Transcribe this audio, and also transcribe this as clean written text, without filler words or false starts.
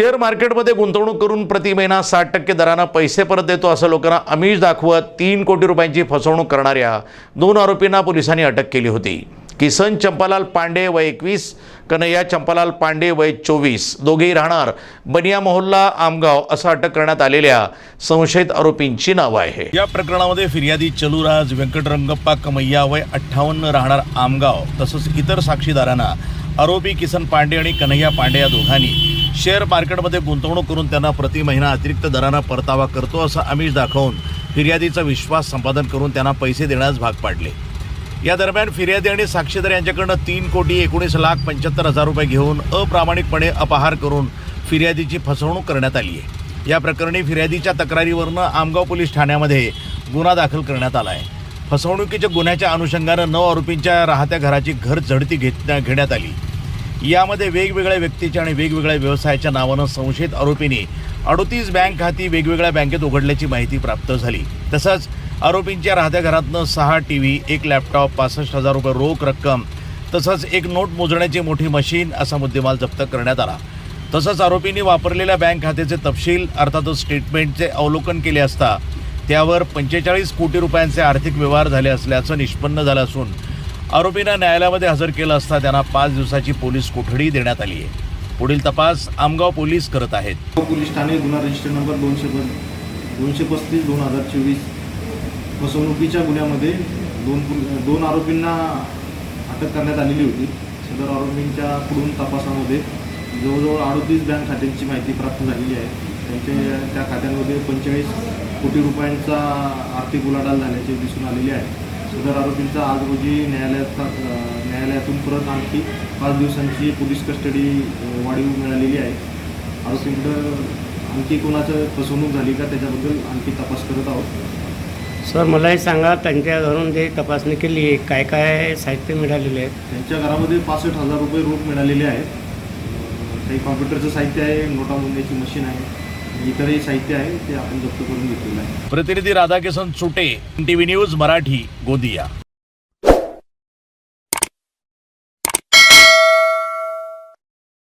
Share मार्केटमध्ये गुंतवणूक करून प्रति महिना 60% दराने पैसे परत देतो असं लोकांना आमिष दाखवत 3 कोटी रुपयांची फसवणूक करणाऱ्या 2 आरोपींना पोलिसांनी अटक केली होती। किसन चंपालाल पांडे वय 21, कन्हैया चंपालाल पांडे वय 24, दोघेही राहणार बनिया मोहल्ला आमगाव असं अटक करण्यात आलेल्या संशयित आरोपींची नावं आहे। या प्रकरणामध्ये फिर्यादी चलुराज व्यंकटरंगप्पा कमैया वय 58 राहणार आमगाव तसंच इतर साक्षीदारांना आरोपी किसन पांडे आणि कन्हैया पांडे या दोघांनी शेअर मार्केटमध्ये गुंतवणूक करून त्यांना प्रति महिना अतिरिक्त दराने परतावा करतो असं आमिष दाखवून फिर्यादीचा विश्वास संपादन करून त्यांना पैसे देण्यास भाग पाडले। या दरम्यान फिर्यादी आणि साक्षीदार यांच्याकडून 3,19,75,000 रुपये घेऊन अप्रामाणिकपणे अपहार करून फिर्यादीची फसवणूक करण्यात आली आहे। या प्रकरणी फिर्यादीच्या तक्रारीवरून आमगाव पोलीस ठाण्यामध्ये गुन्हा दाखल करण्यात आला आहे। फसवणुकीच्या गुन्ह्याच्या अनुषंगानं 9 आरोपींच्या राहत्या घराची घर झडती घेण्यात आली। यामध्ये वेगवेगळ्या व्यक्तीच्या आणि वेगवेगळ्या व्यवसायाच्या नावानं संशयित आरोपींनी 38 बँक खाती वेगवेगळ्या बँकेत उघडल्याची माहिती प्राप्त झाली। तसंच आरोपींच्या राहत्या घरातनं 6 टीव्ही, 1 लॅपटॉप, 65,000 रुपये रोख रक्कम तसंच 1 नोट मोजण्याची मोठी मशीन असा मुद्देमाल जप्त करण्यात आला। तसंच आरोपींनी वापरलेल्या बँक खात्याचे तपशील अर्थातच स्टेटमेंटचे अवलोकन केले असता त्यावर 45 कोटी रुपयांचे आर्थिक व्यवहार झाले असल्याचं निष्पन्न झालं असून आरोपींना न्यायालयामध्ये हजर केलं असता त्यांना 5 दिवसाची पोलीस कोठडी देण्यात आली आहे। पुढील तपास आमगाव पोलीस करत आहेत। पोलीस ठाणे गुन्हा रजिस्टर नंबर 235/2024 फसवणुकीच्या गुन्ह्यामध्ये दोन आरोपींना अटक करण्यात आलेली होती। सदर आरोपींच्या पुढील तपासामध्ये जवळजवळ 38 बँक खात्यांची माहिती प्राप्त झालेली आहे। त्या खात्यांमध्ये 45 कोटी रुपयांचा आर्थिक उलाढाल झाल्याचे दिसून आलेले आहे। सदर आरोपींचा आज रोजी न्यायालयातून परत आणखी 5 दिवसांची पोलीस कस्टडी वाढीव मिळालेली आहे। आरोपींकडे आणखी कोणाचं फसवणूक झाली का त्याच्याबद्दल आणखी तपास करत आहोत। सर मला हे सांगा, त्यांच्या घरून जे तपासणी केली आहे काय काय साहित्य मिळालेले आहे? त्यांच्या घरामध्ये 65,000 रुपये रोख मिळालेले आहेत। काही कॉम्प्युटरचं साहित्य आहे, नोटा मोजण्याची मशीन आहे, इतरही साहित्य आहे ते आपण जप्त करून घेतलेलं आहे। प्रतिनिधी राधाकिशन चुटे, टीव्ही न्यूज मराठी, गोंदिया।